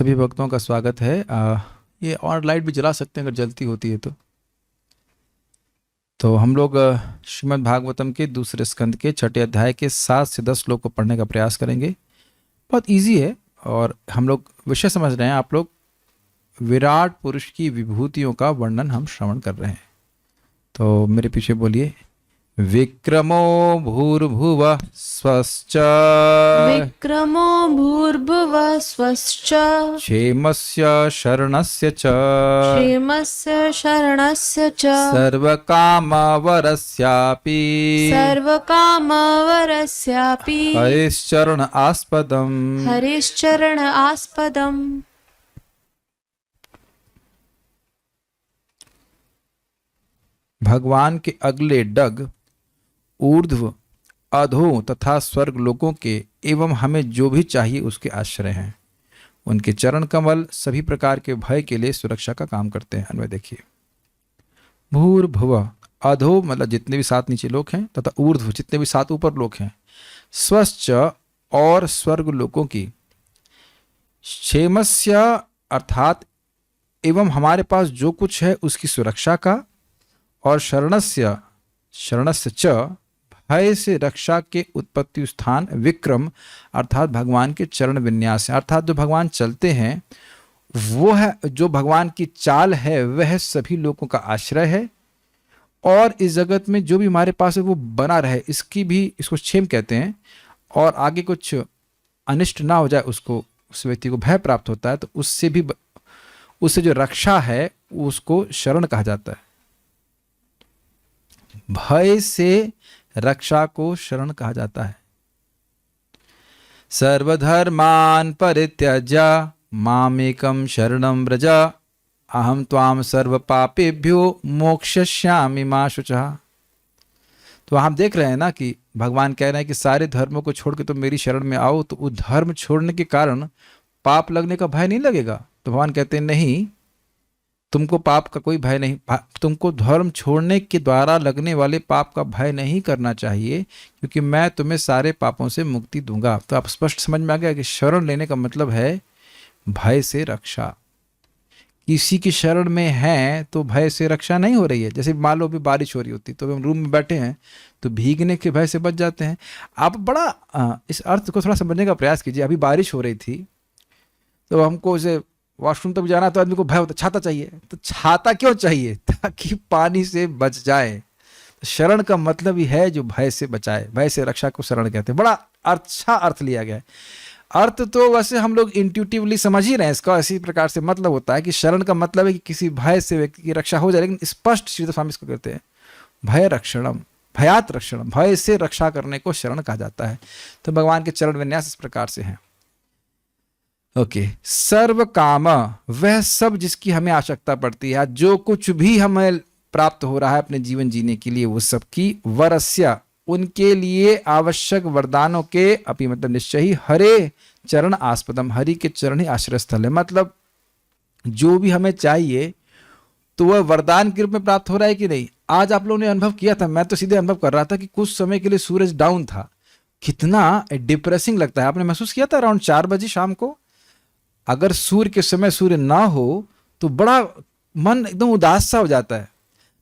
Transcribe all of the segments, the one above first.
सभी भक्तों का स्वागत है। ये और लाइट भी जला सकते हैं अगर जलती होती है तो हम लोग श्रीमद् भागवतम के दूसरे स्कंद के छठे अध्याय के 7 से 10 श्लोक को पढ़ने का प्रयास करेंगे। बहुत इजी है और हम लोग विषय समझ रहे हैं। आप लोग विराट पुरुष की विभूतियों का वर्णन हम श्रवण कर रहे हैं। तो मेरे पीछे बोलिए, विक्रमो भूर्भुवः स्वश्च विक्रमो भूर्भुवः स्वश्च क्षेमस्य शरणस्य च क्षेमस्य शरणस्य च सर्वकामवरस्यापि सर्वकामवरस्यापि हरिश्चरण आस्पदम्। हरिश्चरण आस्पदम्। भगवान के अगले डग ऊर्ध्व, अधो तथा स्वर्ग लोकों के एवं हमें जो भी चाहिए उसके आश्रय हैं। उनके चरण कमल सभी प्रकार के भय के लिए सुरक्षा का काम करते हैं। अन्वय देखिए, भूर्भुव, अधो मतलब जितने भी 7 नीचे लोक हैं, तथा ऊर्ध्व जितने भी 7 ऊपर लोक हैं, स्वश्च और स्वर्ग लोकों की, क्षेमस्य अर्थात एवं हमारे पास जो कुछ है उसकी सुरक्षा का, और शरणस्य च भय से रक्षा के उत्पत्ति स्थान, विक्रम अर्थात भगवान के चरण विन्यास है। अर्थात जो भगवान चलते हैं वो है, जो भगवान की चाल है वह सभी लोगों का आश्रय है, और इस जगत में जो भी हमारे पास है वो बना रहे, इसकी भी, इसको क्षेम कहते हैं। और आगे कुछ अनिष्ट ना हो जाए, उसको, उस व्यक्ति को भय प्राप्त होता है तो उससे भी, उससे जो रक्षा है उसको शरण कहा जाता है। भय से रक्षा को शरण कहा जाता है। सर्वधर्मान परित्यज्य मामेकं शरणं व्रज अहम त्वाम सर्व पापेभ्यो मोक्षयिष्यामि मा शुचः। तो हम देख रहे हैं ना कि भगवान कह रहे हैं कि सारे धर्मों को छोड़ के तुम मेरी शरण में आओ, तो उस धर्म छोड़ने के कारण पाप लगने का भय नहीं लगेगा। तो भगवान कहते हैं नहीं, तुमको पाप का कोई भय नहीं, तुमको धर्म छोड़ने के द्वारा लगने वाले पाप का भय नहीं करना चाहिए, क्योंकि मैं तुम्हें सारे पापों से मुक्ति दूंगा। तो आप स्पष्ट समझ में आ गया कि शरण लेने का मतलब है भय से रक्षा। किसी की शरण में है तो भय से रक्षा नहीं हो रही है। जैसे मान लो अभी बारिश हो रही होती तो हम रूम में बैठे हैं तो भीगने के भय से बच जाते हैं। आप बड़ा इस अर्थ को थोड़ा समझने का प्रयास कीजिए। अभी बारिश हो रही थी तो हमको उसे वॉशरूम तक जाना तो आदमी को भय होता, छाता चाहिए। तो छाता क्यों चाहिए? ताकि पानी से बच जाए। तो शरण का मतलब ही है जो भय से बचाए, भय से रक्षा को शरण कहते हैं। बड़ा अच्छा अर्थ लिया गया है। अर्थ तो वैसे हम लोग इंट्यूटिवली समझ ही रहे हैं इसका, इसी प्रकार से मतलब होता है कि शरण का मतलब है कि किसी भय से व्यक्ति की रक्षा हो जाए। लेकिन स्पष्ट श्रीधर स्वामी इसको कहते हैं भय रक्षणम, भयात रक्षणम, भय से रक्षा करने को शरण कहा जाता है। तो भगवान के चरण विन्यास इस प्रकार से हैं। ओके, सर्व काम, वह सब जिसकी हमें आवश्यकता पड़ती है, जो कुछ भी हमें प्राप्त हो रहा है अपने जीवन जीने के लिए, वो सब की, वरस्य उनके लिए आवश्यक वरदानों के, अपनी मतलब निश्चय ही, हरे चरण आस्पदम, हरि के चरण ही आश्रय स्थल है। मतलब जो भी हमें चाहिए तो वह वरदान के रूप में प्राप्त हो रहा है कि नहीं। आज आप लोगों ने अनुभव किया था, मैं तो सीधे अनुभव कर रहा था कि कुछ समय के लिए सूरज डाउन था, कितना डिप्रेसिंग लगता है। आपने महसूस किया था अराउंड 4 बजे शाम को, अगर सूर्य के समय सूर्य ना हो तो बड़ा मन एकदम उदास सा हो जाता है।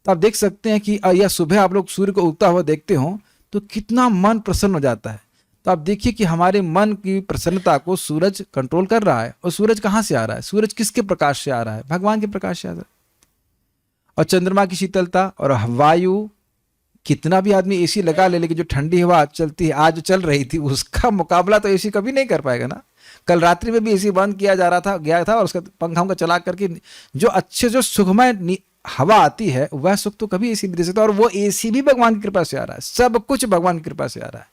तो आप देख सकते हैं कि या सुबह आप लोग सूर्य को उगता हुआ देखते हो तो कितना मन प्रसन्न हो जाता है। तो आप देखिए कि हमारे मन की प्रसन्नता को सूरज कंट्रोल कर रहा है। और सूरज कहाँ से आ रहा है? सूरज किसके प्रकाश से आ रहा है? भगवान के प्रकाश से आ रहा है। और चंद्रमा की शीतलता और वायु, कितना भी आदमी एसी लगा ले, लेकिन जो ठंडी हवा चलती है, आज जो चल रही थी, उसका मुकाबला तो एसी कभी नहीं कर पाएगा ना। कल रात्रि में भी एसी बंद किया जा रहा था, गया था, और उसका पंखा चला करके जो अच्छे, जो सुखमय हवा आती है, वह सुख तो कभी एसी नहीं दे सकता। और वो एसी भी भगवान की कृपा से आ रहा है। सब कुछ भगवान की कृपा से आ रहा है,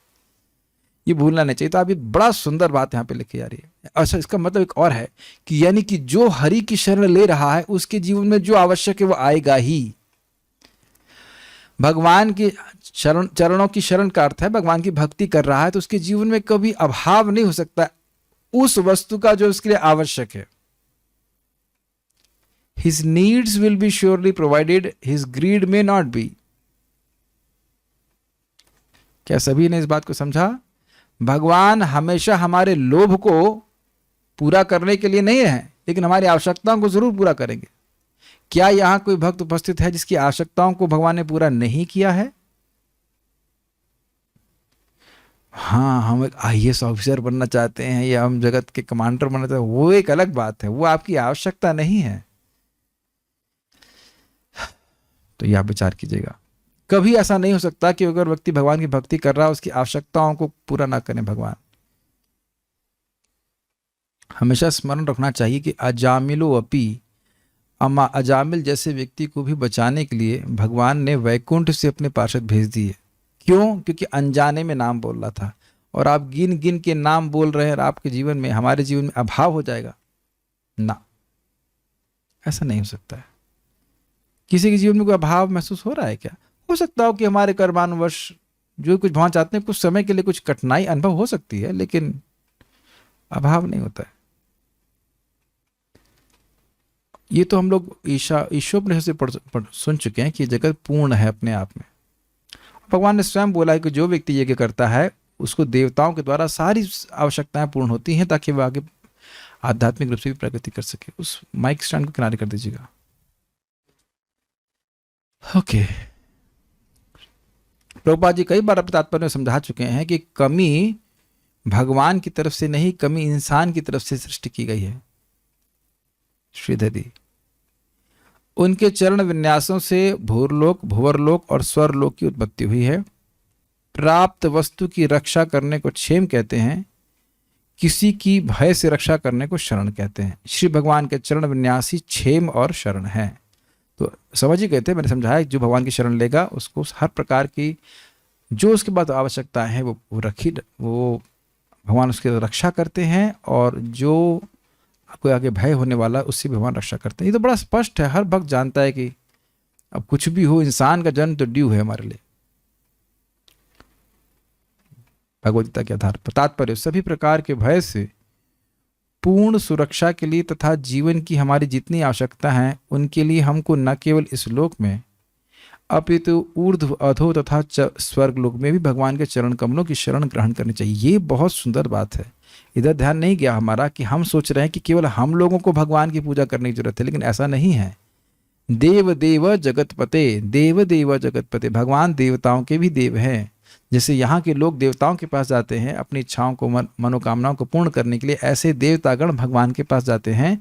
ये भूलना नहीं चाहिए। तो अभी बड़ा सुंदर बात यहाँ पे लिखी जा रही है। अच्छा, इसका मतलब एक और है कि यानी कि जो हरि की शरण ले रहा है उसके जीवन में जो आवश्यक है वो आएगा ही। भगवान के चरणों की शरण का अर्थ है भगवान की भक्ति कर रहा है तो उसके जीवन में कभी अभाव नहीं हो सकता उस वस्तु का जो उसके लिए आवश्यक है। His needs will be surely provided, his greed may not be. क्या सभी ने इस बात को समझा? भगवान हमेशा हमारे लोभ को पूरा करने के लिए नहीं है, लेकिन हमारी आवश्यकताओं को जरूर पूरा करेंगे। क्या यहाँ कोई भक्त उपस्थित है जिसकी आवश्यकताओं को भगवान ने पूरा नहीं किया है? हाँ, हम एक IAS ऑफिसर बनना चाहते हैं या हम जगत के कमांडर बनना चाहते हैं, वो एक अलग बात है, वो आपकी आवश्यकता नहीं है। तो यह विचार कीजिएगा। कभी ऐसा नहीं हो सकता कि अगर व्यक्ति भगवान की भक्ति कर रहा है उसकी आवश्यकताओं को पूरा ना करें भगवान। हमेशा स्मरण रखना चाहिए कि अजामिलो अपि, अजामिल जैसे व्यक्ति को भी बचाने के लिए भगवान ने वैकुंठ से अपने पार्षद भेज दिए। क्यों? क्योंकि अनजाने में नाम बोल रहा था, और आप गिन गिन के नाम बोल रहे हैं और आपके जीवन में, हमारे जीवन में अभाव हो जाएगा ना, ऐसा नहीं हो सकता है। किसी के जीवन में कोई अभाव महसूस हो रहा है क्या? हो सकता हो कि हमारे कर्मानुवश जो कुछ भगवान चाहते हैं, कुछ समय के लिए कुछ कठिनाई अनुभव हो सकती है, लेकिन अभाव नहीं होता है। ये तो हम लोग ईशोपनिषद से सुन चुके हैं कि जगत पूर्ण है अपने आप में। भगवान ने स्वयं बोला है कि जो व्यक्ति यज्ञ करता है उसको देवताओं के द्वारा सारी आवश्यकताएं पूर्ण होती हैं, ताकि वह आगे आध्यात्मिक रूप से भी प्रगति कर सके। उस माइक स्टैंड को किनारे कर दीजिएगा। ओके, प्रभुपाद जी कई बार अपने तात्पर्य में समझा चुके हैं कि कमी भगवान की तरफ से नहीं, कमी इंसान की तरफ से सृष्टि की गई है। श्रीधर जी, उनके चरण विन्यासों से भूरलोक, भुवरलोक और स्वरलोक की उत्पत्ति हुई है। प्राप्त वस्तु की रक्षा करने को क्षेम कहते हैं, किसी की भय से रक्षा करने को शरण कहते हैं। श्री भगवान के चरण विन्यासी क्षेम और शरण है। तो समझ ही कहते हैं, मैंने समझाया, जो भगवान की शरण लेगा उसको हर प्रकार की जो उसके बाद आवश्यकताएं हैं वो भगवान उसकी रक्षा करते हैं, और जो कोई आगे भय होने वाला उससे भगवान रक्षा करते हैं। ये तो बड़ा स्पष्ट है, हर भक्त जानता है कि अब कुछ भी हो, इंसान का जन्म तो ड्यू है हमारे लिए। भगवद गीता के आधार पर तात्पर्य, सभी प्रकार के भय से पूर्ण सुरक्षा के लिए तथा जीवन की हमारी जितनी आवश्यकता है उनके लिए हमको न केवल इस लोक में अपितु ऊर्ध्व, अधो तथा स्वर्ग लोक में भी भगवान के चरण कमलों की शरण ग्रहण करनी चाहिए। ये बहुत सुंदर बात है। इधर ध्यान नहीं गया हमारा कि हम सोच रहे हैं कि केवल हम लोगों को भगवान की पूजा करने की जरूरत है, लेकिन ऐसा नहीं है। देव देव जगतपते, देव देव जगतपते, भगवान देवताओं के भी देव हैं। जैसे यहाँ के लोग देवताओं के पास जाते हैं अपनी इच्छाओं को, मनोकामनाओं को पूर्ण करने के लिए, ऐसे देवतागण भगवान के पास जाते हैं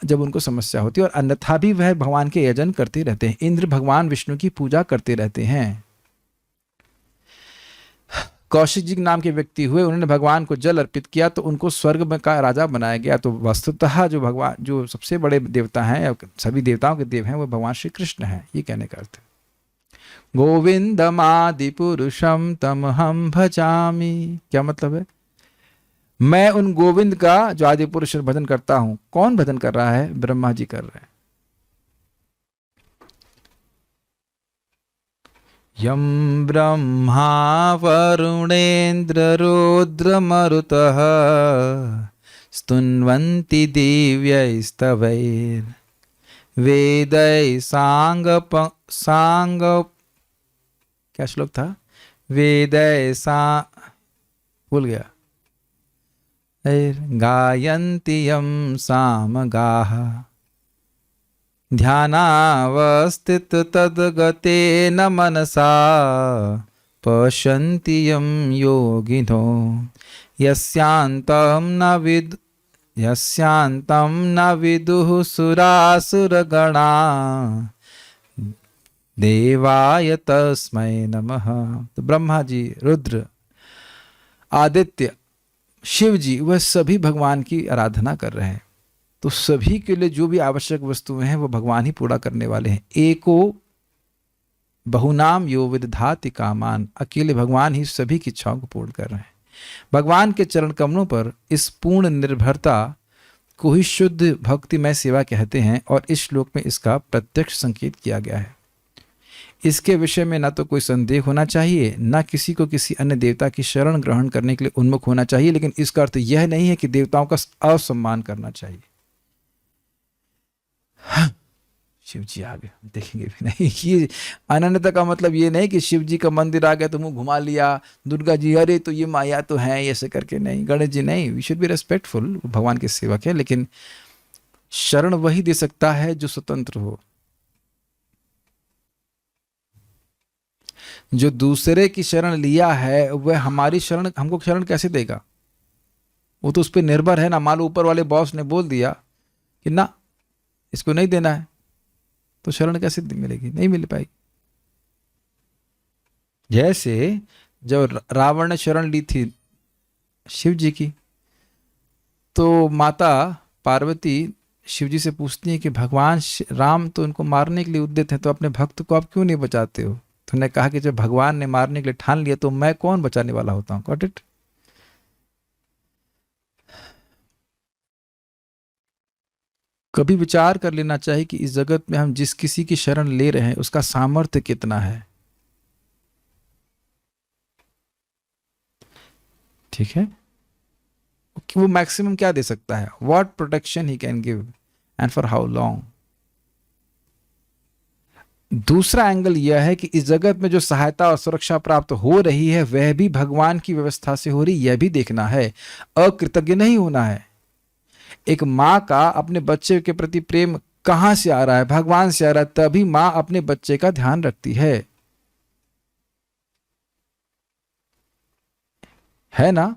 जब उनको समस्या होती है, और अन्यथा भी वह भगवान के यजन करते रहते हैं। इंद्र भगवान विष्णु की पूजा करते रहते हैं। कौशिक जी नाम के व्यक्ति हुए, उन्होंने भगवान को जल अर्पित किया तो उनको स्वर्ग में का राजा बनाया गया। तो वस्तुतः जो भगवान, जो सबसे बड़े देवता हैं, सभी देवताओं के देव हैं, वो भगवान श्री कृष्ण हैं। ये कहने का अर्थ है। गोविंदमादि पुरुषम तम हम भजामि, क्या मतलब है? मैं उन गोविंद का जो आदि पुरुष भजन करता हूं। कौन भजन कर रहा है? ब्रह्मा जी कर रहे हैं। यम ब्रह्मा वरुणेन्द्र रुद्र मरुतः स्तुन्वन्ति दिव्यैस्तवैर् वेदै सांग क्या श्लोक था? वेदै भूल गया। गायन्ति यं सामगाः ध्यानावस्थित तद्गतेन मनसा पश्यन्ति यं योगिनो यस्यान्तं न विदुः सुरासुरगणा देवाय तस्मै नमः। तो ब्रह्मा जी, रुद्र, आदित्य, शिव जी, वह सभी भगवान की आराधना कर रहे हैं। तो सभी के लिए जो भी आवश्यक वस्तुएं हैं वो भगवान ही पूरा करने वाले हैं। एको बहुनाम यो विदधाति कामान, अकेले भगवान ही सभी की इच्छाओं को पूर्ण कर रहे हैं। भगवान के चरण कमलों पर इस पूर्ण निर्भरता को ही शुद्ध भक्तिमय सेवा कहते हैं, और इस श्लोक में इसका प्रत्यक्ष संकेत किया गया है। इसके विषय में न तो कोई संदेह होना चाहिए, न किसी को किसी अन्य देवता की शरण ग्रहण करने के लिए उन्मुख होना चाहिए, लेकिन इसका अर्थ यह नहीं है कि देवताओं का असम्मान करना चाहिए। शिव जी आ गए, देखेंगे भी नहीं। ये अनन्यता का मतलब ये नहीं कि शिव जी का मंदिर आ गया तो मुंह घुमा लिया, दुर्गा जी अरे तो ये माया तो है, ऐसे करके नहीं, गणेश जी नहीं। वी शुड बी रेस्पेक्टफुल, भगवान के सेवक है, लेकिन शरण वही दे सकता है जो स्वतंत्र हो। जो दूसरे की शरण लिया है वह हमारी शरण, हमको शरण कैसे देगा? वो तो उस पर निर्भर है ना। मान लो ऊपर वाले बॉस ने बोल दिया कि ना इसको नहीं देना है, तो शरण कैसे मिलेगी? नहीं मिल पाएगी। जैसे जब रावण ने शरण ली थी शिव जी की, तो माता पार्वती शिव जी से पूछती है कि भगवान राम तो उनको मारने के लिए उद्यत हैं, तो अपने भक्त को आप क्यों नहीं बचाते हो? तो उन्होंने कहा कि जब भगवान ने मारने के लिए ठान लिया तो मैं कौन बचाने वाला होता हूं। Got it? कभी विचार कर लेना चाहिए कि इस जगत में हम जिस किसी की शरण ले रहे हैं उसका सामर्थ्य कितना है। ठीक है, कि वो मैक्सिमम क्या दे सकता है, what protection he can give and for how long. दूसरा एंगल यह है कि इस जगत में जो सहायता और सुरक्षा प्राप्त हो रही है वह भी भगवान की व्यवस्था से हो रही, यह भी देखना है। अकृतज्ञ नहीं होना है। एक माँ का अपने बच्चे के प्रति प्रेम कहां से आ रहा है? भगवान से आ रहा है, तभी माँ अपने बच्चे का ध्यान रखती है ना?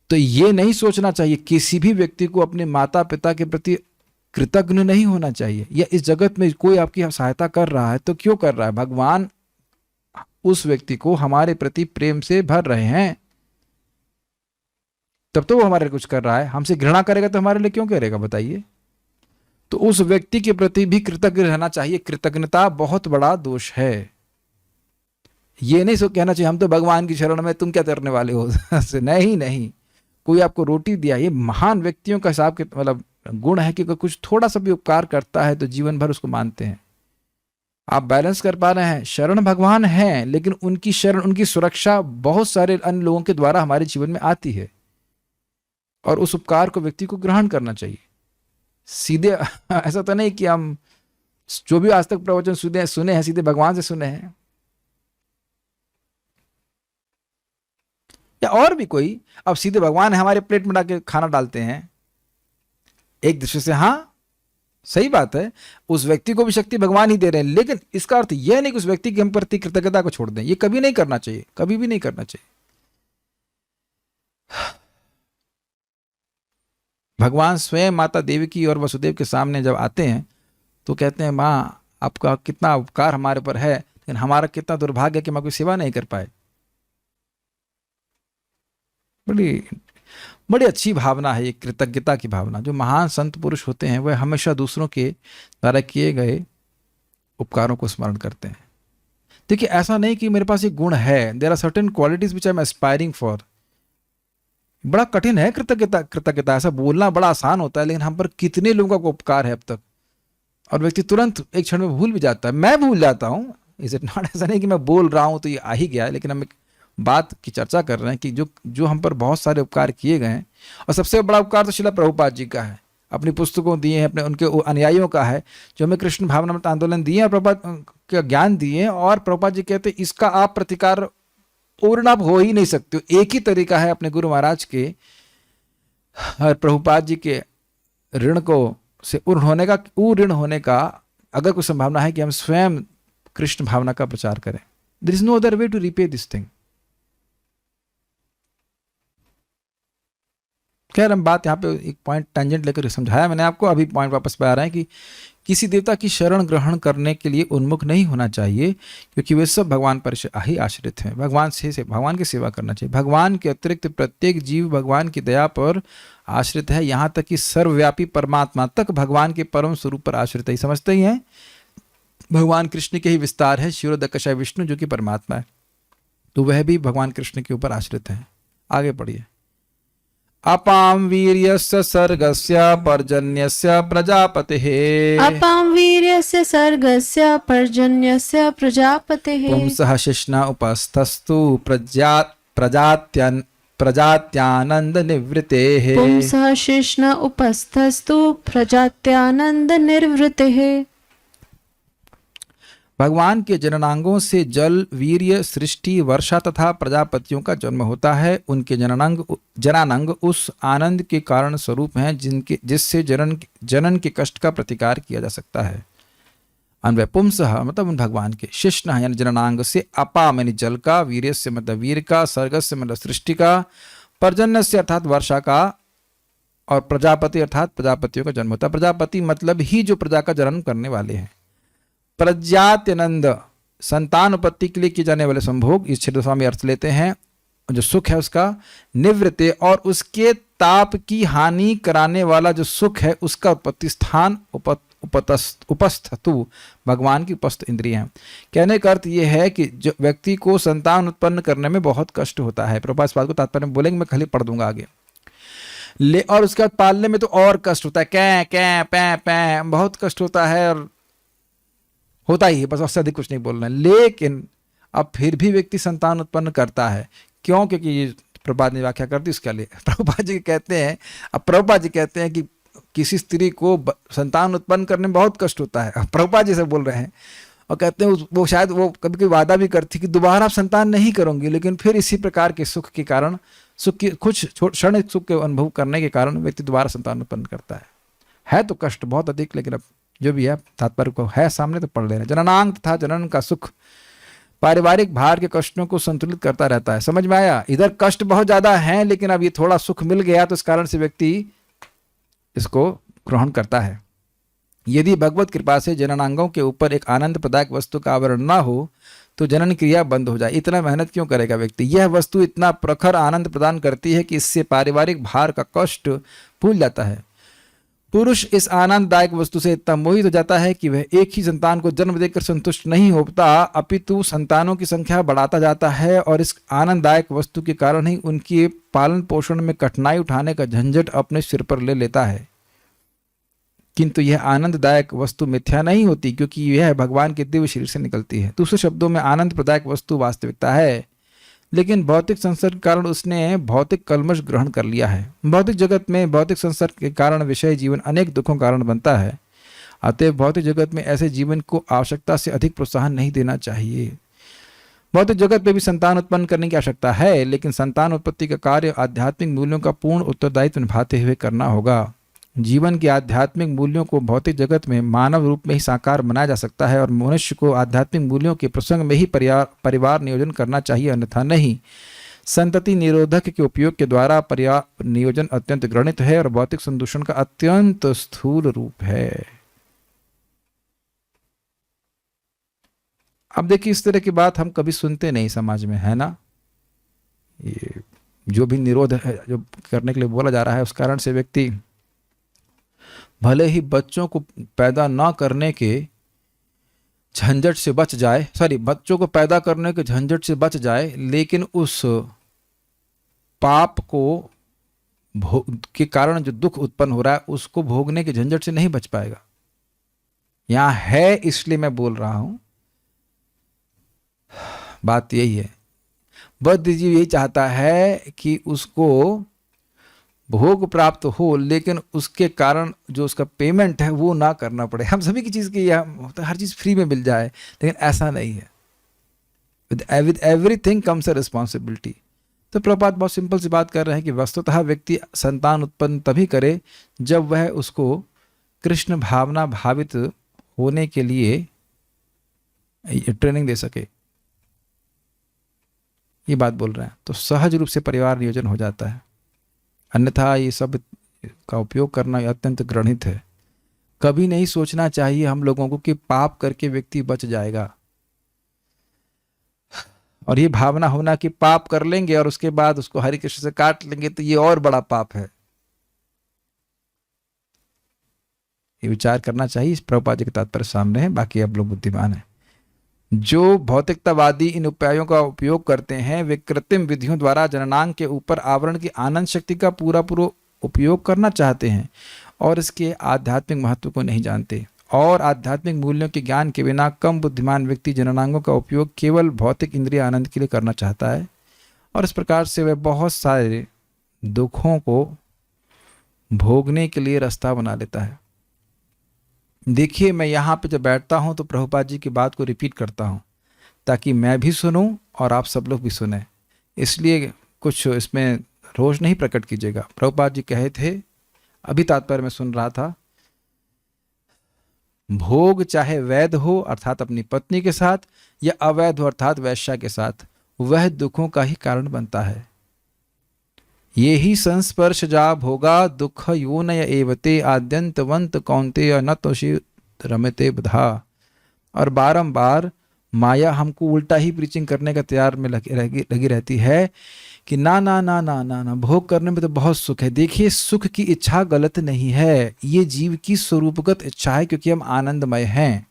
तो ये नहीं सोचना चाहिए, किसी भी व्यक्ति को अपने माता पिता के प्रति कृतज्ञ नहीं होना चाहिए। या इस जगत में कोई आपकी सहायता कर रहा है तो क्यों कर रहा है? भगवान उस व्यक्ति को हमारे प्रति प्रेम से भर रहे हैं, तब तो वो हमारे लिए कुछ कर रहा है। हमसे घृणा करेगा तो हमारे लिए क्यों करेगा, बताइए? तो उस व्यक्ति के प्रति भी कृतज्ञ रहना चाहिए। कृतज्ञता बहुत बड़ा दोष है। ये नहीं कहना चाहिए हम तो भगवान की शरण में, तुम क्या करने वाले हो। नहीं नहीं, कोई आपको रोटी दिया, ये महान व्यक्तियों का हिसाब के मतलब गुण है कि कुछ थोड़ा सा भी उपकार करता है तो जीवन भर उसको मानते हैं। आप बैलेंस कर पा रहे हैं? शरण भगवान है, लेकिन उनकी शरण, उनकी सुरक्षा बहुत सारे अन्य लोगों के द्वारा हमारे जीवन में आती है, और उस उपकार को व्यक्ति को ग्रहण करना चाहिए। सीधे ऐसा तो नहीं कि हम जो भी आज तक प्रवचन सुने हैं सीधे भगवान से सुने हैं, या और भी कोई। अब सीधे भगवान हमारे प्लेट में डाल खाना डालते हैं, एक दृष्टि से हाँ सही बात है, उस व्यक्ति को भी शक्ति भगवान ही दे रहे हैं, लेकिन इसका अर्थ यह नहीं कि उस व्यक्ति की हम प्रति कृतज्ञता को छोड़ दें। ये कभी नहीं करना चाहिए, कभी भी नहीं करना चाहिए। भगवान स्वयं माता देवकी और वसुदेव के सामने जब आते हैं तो कहते हैं, माँ आपका कितना उपकार हमारे पर है, लेकिन हमारा कितना दुर्भाग्य कि हम आपकी सेवा नहीं कर पाए। बड़ी अच्छी भावना है ये कृतज्ञता की भावना। जो महान संत पुरुष होते हैं वह हमेशा दूसरों के द्वारा किए गए उपकारों को स्मरण करते हैं। देखिए, ऐसा नहीं कि मेरे पास एक गुण है, there are certain qualities which I am aspiring for. बड़ा कठिन है कृतज्ञता। ऐसा बोलना बड़ा आसान होता है, लेकिन हम पर कितने लोगों का उपकार है अब तक, और व्यक्ति तुरंत एक क्षण में भूल भी जाता है। मैं भूल जाता हूँ, इज इट नॉट? ऐसा नहीं कि मैं बोल रहा हूँ तो ये आ ही गया है, लेकिन हम एक बात की चर्चा कर रहे हैं कि जो हम पर बहुत सारे उपकार किए गए हैं, और सबसे बड़ा उपकार तो श्रील प्रभुपाद जी का है, अपनी पुस्तकों दिए हैं, अपने उनके अनुयायियों का है, जो हमें कृष्ण भावनामृत आंदोलन दिए और प्रभुपाद का ज्ञान दिए। और प्रभुपाद जी कहते हैं इसका आप प्रतिकार पूर्ण आप हो ही नहीं सकते हो। एक ही तरीका है अपने गुरु महाराज के प्रभुपाद जी के ऋण को से ऋण होने का, अगर कोई संभावना है कि हम स्वयं कृष्ण भावना का प्रचार करें। There is no other way to repay this thing. खैर, हम बात यहाँ पे एक पॉइंट टेंजेंट लेकर समझाया मैंने आपको, अभी पॉइंट वापस पे आ रहा है कि किसी देवता की शरण ग्रहण करने के लिए उन्मुख नहीं होना चाहिए, क्योंकि वे सब भगवान पर ही आश्रित हैं। भगवान की सेवा करना चाहिए। भगवान के अतिरिक्त प्रत्येक जीव भगवान की दया पर आश्रित है, यहाँ तक कि सर्वव्यापी परमात्मा तक भगवान के परम स्वरूप पर आश्रित है। समझते ही हैं, भगवान कृष्ण के ही विस्तार है क्षीरोदकशय विष्णु, जो कि परमात्मा है, तो वह भी भगवान कृष्ण के ऊपर आश्रित है। आगे पढ़िए। अपाम वीर्यस्य सर्गस्य पर्जन्यस्य प्रजापतिः। अपां वीर्यस्य सर्गस्य पर्जन्यस्य प्रजापतेः। पुंसः शिश्न उपस्थस्तु प्रजात्यानंद निवृत्तेः। पुंसः शेषण उपस्थस्तु प्रजात्यानंद निर्वृतेः। भगवान के जननांगों से जल, वीर्य, सृष्टि, वर्षा तथा प्रजापतियों का जन्म होता है। उनके जनानंग उस आनंद के कारण स्वरूप हैं जिससे जनन के कष्ट का प्रतिकार किया जा सकता है। अन्वय पुंसः मतलब उन भगवान के, शिष्ण यानी जननांग से, अपा यानी जल का, वीर्य से मतलब वीर का, सर्ग से मतलब सृष्टि का, पर्जन्य से अर्थात वर्षा का, और प्रजापति अर्थात प्रजापतियों का जन्म होता है। प्रजापति मतलब ही जो प्रजा का जन्म करने वाले हैं। प्रजात्यनंद संतान उत्पत्ति के लिए किए जाने वाले संभोग, इस छेद स्वामी अर्थ लेते हैं, जो सुख है उसका, निवृत्ति और उसके ताप की हानि कराने वाला जो सुख है उसका उत्पत्ति स्थान, उपस्थतु भगवान की उपस्थ इंद्रिय है। कहने का अर्थ यह है कि जो व्यक्ति को संतान उत्पन्न करने में बहुत कष्ट होता है, प्रभुपाद इस बात को तात्पर्य में बोलेंगे, मैं खाली पढ़ दूंगा आगे, और उसके बाद पालने में तो और कष्ट होता है, कै कै पै पै बहुत कष्ट होता है और होता ही है, बस उससे अधिक कुछ नहीं बोलना है। लेकिन अब फिर भी व्यक्ति संतान उत्पन्न करता है, क्यों? क्योंकि ये प्रभुपाद ने व्याख्या कर दी उसके लिए। प्रभुपाद जी कहते हैं, अब प्रभुपाद जी कहते हैं कि किसी स्त्री को संतान उत्पन्न करने में बहुत कष्ट होता है, अब प्रभुपाद जी से बोल रहे हैं, और कहते हैं वो शायद वो कभी कभी वादा भी करती कि दोबारा आप संतान नहीं करोगे, लेकिन फिर इसी प्रकार के सुख के कारण, सुख की कुछ क्षणिक सुख के अनुभव करने के कारण व्यक्ति दोबारा संतान उत्पन्न करता है तो कष्ट बहुत अधिक, लेकिन अब जो भी है तात्पर्य को है सामने तो पढ़ लेना। जननांग तथा जनन का सुख पारिवारिक भार के कष्टों को संतुलित करता रहता है। समझ में आया? इधर कष्ट बहुत ज्यादा है, लेकिन अब ये थोड़ा सुख मिल गया तो इस कारण से व्यक्ति इसको ग्रहण करता है। यदि भगवत कृपा से जननांगों के ऊपर एक आनंद प्रदायक वस्तु का आवरण ना हो तो जनन क्रिया बंद हो जाए। इतना मेहनत क्यों करेगा व्यक्ति? यह वस्तु इतना प्रखर आनंद प्रदान करती है कि इससे पारिवारिक भार का कष्ट भूल जाता है। पुरुष इस आनंददायक वस्तु से इतना मोहित हो जाता है कि वह एक ही संतान को जन्म देकर संतुष्ट नहीं होता, अपितु संतानों की संख्या बढ़ाता जाता है और इस आनंददायक वस्तु के कारण ही उनकी पालन पोषण में कठिनाई उठाने का झंझट अपने सिर पर ले लेता है। किंतु यह आनंददायक वस्तु मिथ्या नहीं होती, क्योंकि यह भगवान के दिव्य शरीर से निकलती है। दूसरे शब्दों में आनंद प्रदायक वस्तु वास्तविकता है, लेकिन भौतिक संसर्ग के कारण उसने भौतिक कल्मश ग्रहण कर लिया है। भौतिक जगत में भौतिक संसर्ग के कारण विषय जीवन अनेक दुखों का कारण बनता है। अतएव भौतिक जगत में ऐसे जीवन को आवश्यकता से अधिक प्रोत्साहन नहीं देना चाहिए। भौतिक जगत में भी संतान उत्पन्न करने की आवश्यकता है, लेकिन संतान उत्पत्ति का कार्य आध्यात्मिक मूल्यों का पूर्ण उत्तरदायित्व निभाते हुए करना होगा। जीवन के आध्यात्मिक मूल्यों को भौतिक जगत में मानव रूप में ही साकार बनाया जा सकता है और मनुष्य को आध्यात्मिक मूल्यों के प्रसंग में ही परिवार नियोजन करना चाहिए, अन्यथा नहीं। संतति निरोधक के उपयोग के द्वारा परिवार नियोजन अत्यंत घृणित है और भौतिक संदूषण का अत्यंत स्थूल रूप है। अब देखिए, इस तरह की बात हम कभी सुनते नहीं समाज में, है ना? ये जो भी निरोध है जो करने के लिए बोला जा रहा है, उस कारण से व्यक्ति भले ही बच्चों को पैदा ना करने के झंझट से बच जाए, बच्चों को पैदा करने के झंझट से बच जाए, लेकिन उस पाप को के कारण जो दुख उत्पन्न हो रहा है उसको भोगने के झंझट से नहीं बच पाएगा। यहां है इसलिए मैं बोल रहा हूं, बात यही है। बुद्ध जी यही चाहता है कि उसको भोग प्राप्त हो, लेकिन उसके कारण जो उसका पेमेंट है वो ना करना पड़े। हम सभी की चीज़ की हर चीज़ फ्री में मिल जाए, लेकिन ऐसा नहीं है। With everything comes a responsibility. तो प्रभुपाद बहुत सिंपल सी बात कर रहे हैं कि वस्तुतः व्यक्ति संतान उत्पन्न तभी करे जब वह उसको कृष्ण भावना भावित होने के लिए ट्रेनिंग दे सके। ये बात बोल रहे हैं, तो सहज रूप से परिवार नियोजन हो जाता है, अन्यथा ये सब का उपयोग करना अत्यंत घृणित है। कभी नहीं सोचना चाहिए हम लोगों को कि पाप करके व्यक्ति बच जाएगा, और ये भावना होना कि पाप कर लेंगे और उसके बाद उसको हरि कृष्ण से काट लेंगे तो ये और बड़ा पाप है। ये विचार करना चाहिए। प्रभुपाद जी के तात्पर्य सामने है, बाकी आप लोग बुद्धिमान हैं। जो भौतिकतावादी इन उपायों का उपयोग करते हैं वे कृत्रिम विधियों द्वारा जननांग के ऊपर आवरण की आनंद शक्ति का पूरा उपयोग करना चाहते हैं और इसके आध्यात्मिक महत्व को नहीं जानते। और आध्यात्मिक मूल्यों के ज्ञान के बिना कम बुद्धिमान व्यक्ति जननांगों का उपयोग केवल भौतिक इंद्रिय आनंद के लिए करना चाहता है। और इस प्रकार से वह बहुत सारे दुखों को भोगने के लिए रास्ता बना लेता है। देखिए, मैं यहाँ पे जब बैठता हूँ तो प्रभुपाद जी की बात को रिपीट करता हूँ ताकि मैं भी सुनूं और आप सब लोग भी सुने, इसलिए कुछ इसमें रोष नहीं प्रकट कीजिएगा। प्रभुपाद जी कहे थे, अभी तात्पर्य में सुन रहा था, भोग चाहे वैध हो अर्थात अपनी पत्नी के साथ, या अवैध हो अर्थात वैश्या के साथ, वह दुखों का ही कारण बनता है। ये ही संस्पर्श जा भोगा दुख योनय एवते आद्यंतवंत कौन्तेय न तोषि रमते बुधा। और बारंबार माया हमको उल्टा ही प्रीचिंग करने का तैयार में लगी रहती है कि ना ना ना ना ना ना, भोग करने में तो बहुत सुख है। देखिए, सुख की इच्छा गलत नहीं है, ये जीव की स्वरूपगत इच्छा है क्योंकि हम आनंदमय हैं।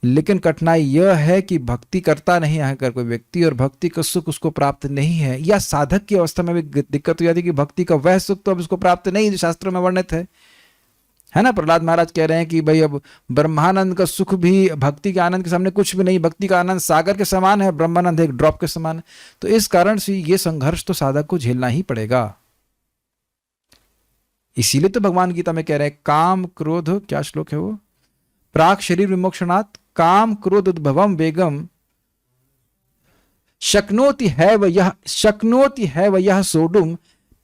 लेकिन कठिनाई यह है कि भक्ति करता नहीं है अगर कोई व्यक्ति और भक्ति का सुख उसको प्राप्त नहीं है, या साधक की अवस्था में भी दिक्कत हो जाती है कि भक्ति का वह सुख तो अब उसको प्राप्त नहीं जो शास्त्रों में वर्णित है ना। प्रहलाद महाराज कह रहे हैं कि भाई अब ब्रह्मानंद का सुख भी भक्ति के आनंद के सामने कुछ भी नहीं, भक्ति का आनंद सागर के समान है, ब्रह्मानंद एक ड्रॉप के समान है। तो इस कारण से ये संघर्ष तो साधक को झेलना ही पड़ेगा। इसीलिए तो भगवान गीता में कह रहे हैं, काम क्रोध, क्या श्लोक है वो, प्राक शरीर विमोक्षणात् काम क्रोध उद्भवम वेगम शक्नोति है व यह सोडुम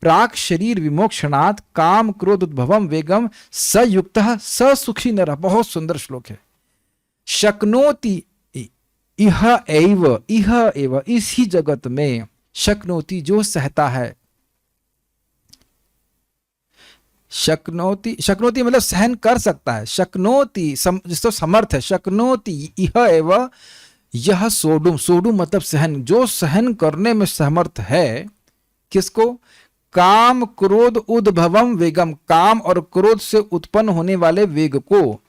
प्राक शरीर विमोक्षणात् काम क्रोध उद्भवम वेगम सयुक्तः स सुखी नरः। बहुत सुंदर श्लोक है। शक्नोति इह एव, इसी जगत में, शक्नोति जो सहता है, शक्नोति मतलब सहन कर सकता है, शक्नोति जिसको समर्थ है, शक्नोति इह एव यह सोडुम मतलब सहन, जो सहन करने में समर्थ है। किसको? काम क्रोध उद्भवम वेगम, काम और क्रोध से उत्पन्न होने वाले वेग को।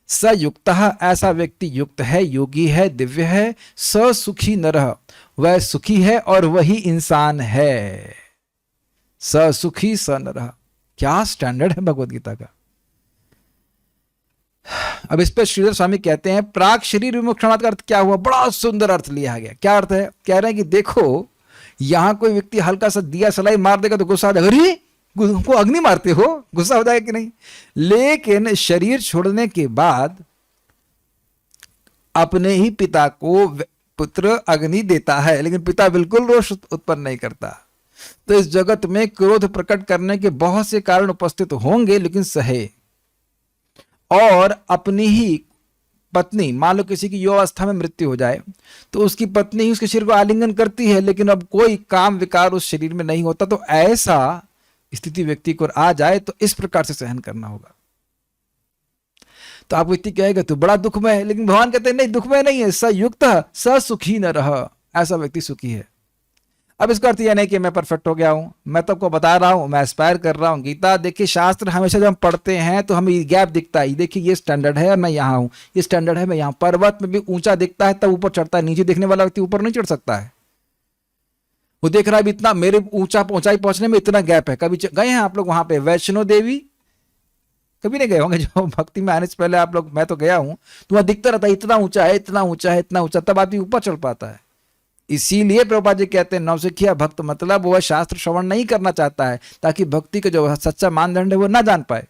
स युक्तः, ऐसा व्यक्ति युक्त है, योगी है, दिव्य है। स सुखी नरः, वह सुखी है और वही इंसान है। स सुखी स नरः, क्या स्टैंडर्ड है भगवत गीता का। अब इस पर श्रीधर स्वामी कहते हैं, प्राक शरीर विमोक्षणात् का अर्थ क्या हुआ? बड़ा सुंदर अर्थ लिया गया। क्या अर्थ है? कह रहे हैं कि देखो, यहां कोई व्यक्ति हल्का सा दिया सलाई मार देगा तो गुस्सा आ जाएगा, अरे को अग्नि मारते हो, गुस्सा हो जाएगा कि नहीं। लेकिन शरीर छोड़ने के बाद अपने ही पिता को पुत्र अग्नि देता है, लेकिन पिता बिल्कुल रोष उत्पन्न नहीं करता। तो इस जगत में क्रोध प्रकट करने के बहुत से कारण उपस्थित होंगे, लेकिन सहे। और अपनी ही पत्नी, मान लो किसी की युवावस्था में मृत्यु हो जाए तो उसकी पत्नी ही उसके शरीर को आलिंगन करती है, लेकिन अब कोई काम विकार उस शरीर में नहीं होता। तो ऐसा स्थिति व्यक्ति को आ जाए तो इस प्रकार से सहन करना होगा। तो आप व्यक्ति कहेगा तो बड़ा दुख में है, लेकिन भगवान कहते हैं नहीं, दुख में नहीं है, सयुक्त स सुखी न रह, ऐसा व्यक्ति सुखी है। अब इसका अर्थ यह नहीं कि मैं परफेक्ट हो गया हूं, मैं तो आपको बता रहा हूं, मैं एस्पायर कर रहा हूं। गीता देखिए, शास्त्र हमेशा जब हम पढ़ते हैं तो हमें गैप दिखता है, देखिए ये स्टैंडर्ड है और मैं यहाँ हूं, ये स्टैंडर्ड है मैं यहाँ। पर्वत में भी ऊंचा दिखता है तब ऊपर चढ़ता है, नीचे देखने वाला व्यक्ति ऊपर नहीं चढ़ सकता है। वो देख रहा है इतना मेरे ऊंचाई पहुंचने में इतना गैप है। कभी गए हैं आप लोग वहां पे वैष्णो देवी? कभी नहीं गए होंगे, जो भक्ति में आने से पहले आप लोग, मैं तो गया हूं, तो वहां दिखता रहता है इतना ऊंचा है, इतना ऊंचा है, इतना ऊंचा, तब आदमी ऊपर चढ़ पाता है। इसीलिए प्रभुपाद जी कहते हैं नवसिखिया भक्त मतलब वह शास्त्र श्रवण नहीं करना चाहता है, ताकि भक्ति का जो सच्चा मानदंड है वो ना जान पाए।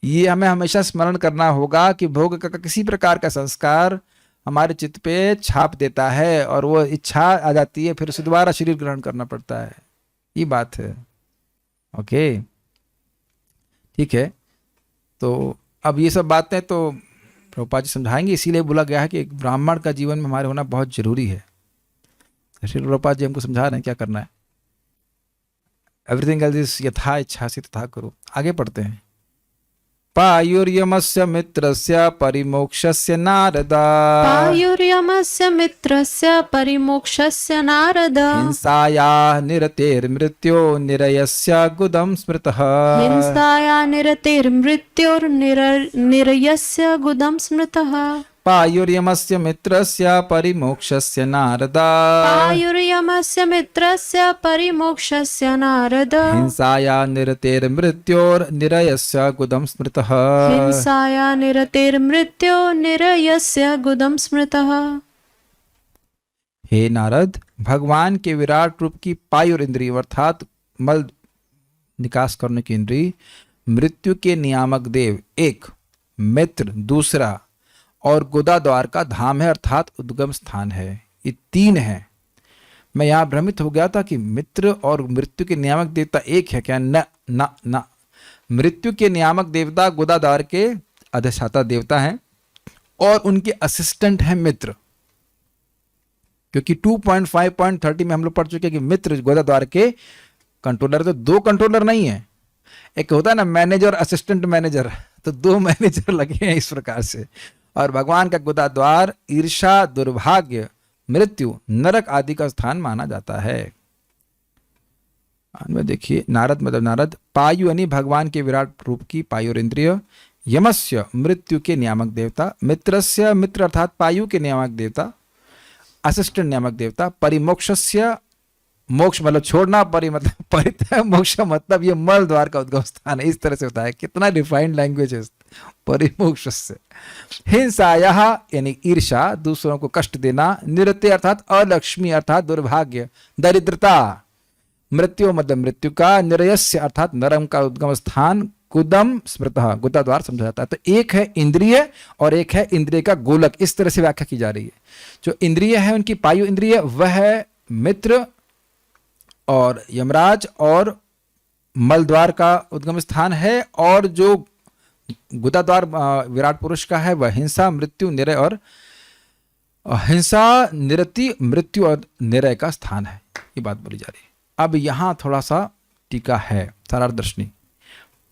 ये हमें हमेशा स्मरण करना होगा कि भोग का किसी प्रकार का संस्कार हमारे चित्त पे छाप देता है और वो इच्छा आ जाती है, फिर उसे दोबारा शरीर ग्रहण करना पड़ता है। ये बात है। ओके, ठीक है। तो अब ये सब बातें तो प्रभुपाद जी समझाएंगे, इसीलिए बोला गया है कि एक ब्राह्मण का जीवन में हमारे होना बहुत जरूरी है। श्री प्रभुपाद जी हमको समझा रहे हैं क्या करना है। एवरीथिंग एल्स इज यथा इच्छा से तथा करो। आगे पढ़ते हैं। पायुर्यमस्य मित्रस्य परिमोक्षस्य नारद, पायुर्यमस्य मित्रस्य परिमोक्षस्य नारद, हिंसाया निरतेर्मृत्यो निरयस्य गुदं स्मृतः, हिंसाया निरतेर्मृत्योर्निरयस्य गुदं स्मृतः। पायुर्यमस्य मित्रस्य परिमोक्षस्य नारद, पायुर्यमस्य मित्रस्य परिमोक्षस्य नारद, हिंसाया निरतेर्मृत्योर्निरयस्य गुदं स्मृतः, हिंसाया निरतेर्मृत्योर्निरयस्य गुदं स्मृतः। हे नारद, भगवान के विराट रूप की पायुर इंद्रिय अर्थात मल निकास करने की इंद्रिय, मृत्यु के नियामक देव एक, मित्र दूसरा, और गुदा द्वार का धाम है अर्थात उद्गम स्थान है। ये तीन है। मैं यहाँ भ्रमित हो गया था कि मित्र और मृत्यु के नियामक देवता एक है क्या? न न न, मृत्यु के नियामक देवता गुदा द्वार के अधिष्ठाता देवता हैं और उनके असिस्टेंट हैं मित्र। क्योंकि 2.5.30 में हम लोग पढ़ चुके हैं कि मित्र गोदा द्वार के कंट्रोलर। तो दो कंट्रोलर नहीं है, एक होता है ना मैनेजर असिस्टेंट मैनेजर, तो दो मैनेजर लगे हैं इस प्रकार से। और भगवान का गोदा द्वार ईर्षा, दुर्भाग्य, मृत्यु, नरक आदि का स्थान माना जाता है। में देखिए नारद मतलब नारद, पायु यानी भगवान के विराट रूप की पायुर इंद्रिय, यमस्य मृत्यु के नियामक देवता, मित्रस्य मित्र अर्थात पायु के नियामक देवता, असिस्टेंट नियामक देवता, परिमोक्षस्य मोक्ष मतलब छोड़ना, परि मतलब परित्याग, मोक्ष मतलब ये मल द्वार का उद्गम स्थान है। इस तरह से होता है, कितना रिफाइंड लैंग्वेज है। परिमोक्षस्य हिंसाया यानी ईर्षा, दूसरों को कष्ट देना, निरते अर्थात अलक्ष्मी अर्थात दुर्भाग्य, दरिद्रता, मृत्यु मतलब मृत्यु का, निरयस्य अर्थात नरम का उद्गम स्थान, कुदम स्मृतः गुदा द्वार समझा जाता है। तो एक है इंद्रिय और एक है इंद्रिय का गोलक, इस तरह से व्याख्या की जा रही है। जो इंद्रिय है उनकी पायु इंद्रिय, वह है मित्र और यमराज और मल द्वार का उद्गम स्थान है, और जो गुदा द्वार विराट पुरुष का है वह हिंसा, मृत्यु, निरय और हिंसा, निरति, मृत्यु और निरय का स्थान है। ये बात बोली जा रही है। अब यहां थोड़ा सा टीका है सारार्थ-दर्शनी।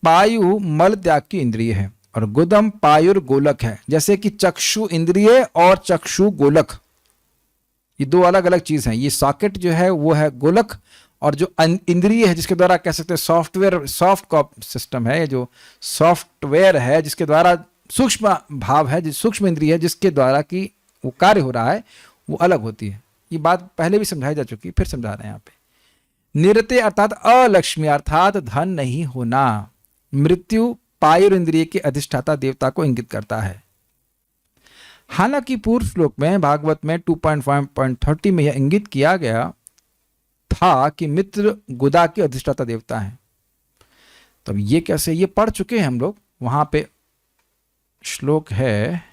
पायु मल त्याग की इंद्रिय है और गुदम पायुर गोलक है। जैसे कि चक्षु इंद्रिय और चक्षु गोलक, ये दो अलग अलग चीज हैं। ये सॉकेट जो है वो है गोलक, और जो इंद्रिय है जिसके द्वारा कह सकते हैं सॉफ्टवेयर, सॉफ्ट कॉप सिस्टम है, जो सॉफ्टवेयर है जिसके द्वारा सूक्ष्म भाव है, सूक्ष्म इंद्रिय है जिसके द्वारा कि वो कार्य हो रहा है, वो अलग होती है। ये बात पहले भी समझाई जा चुकी, फिर समझा रहे हैं यहाँ पे। निरते अर्थात अलक्ष्मी अर्थात धन नहीं होना। मृत्यु पायुर इंद्रिय के अधिष्ठाता देवता को इंगित करता है। हालांकि पूर्व श्लोक में भागवत में 2.5.30 में यह इंगित किया गया था कि मित्र गुदा के अधिष्ठाता देवता हैं। तब ये कैसे? ये पढ़ चुके हैं हम लोग। वहां पे श्लोक है,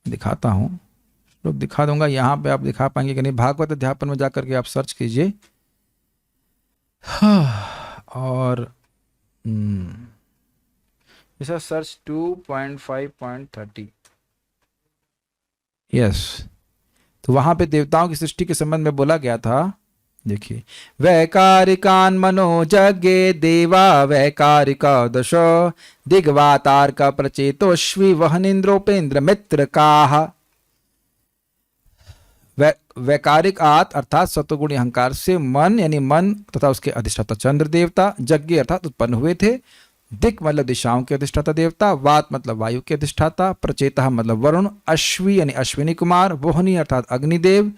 दिखाता हूं, श्लोक दिखा दूंगा। यहां पे आप दिखा पाएंगे कि नहीं, भागवत अध्यापन में जाकर के आप सर्च कीजिए। और इसका सर्च 2.5.30, यस। तो वहां पे देवताओं की सृष्टि के संबंध में बोला गया था। देखिए, वैकारिकान मनोजगे देवा वैकारिका दश दिग्वातार्क प्रचेतोश्वी वहनिंद्रोपेंद्र मित्र काह। वैकारिक आत अर्थात सत्वगुणी अहंकार से मन यानी मन तथा उसके अधिष्ठाता चंद्र देवता, यज्ञ अर्थात उत्पन्न हुए थे, दिक् मतलब दिशाओं के अधिष्ठाता देवता, वात मतलब वायु के अधिष्ठाता, प्रचेता मतलब वरुण, अश्वी यानी अश्विनी कुमार, वोहनी अर्थात अग्निदेव,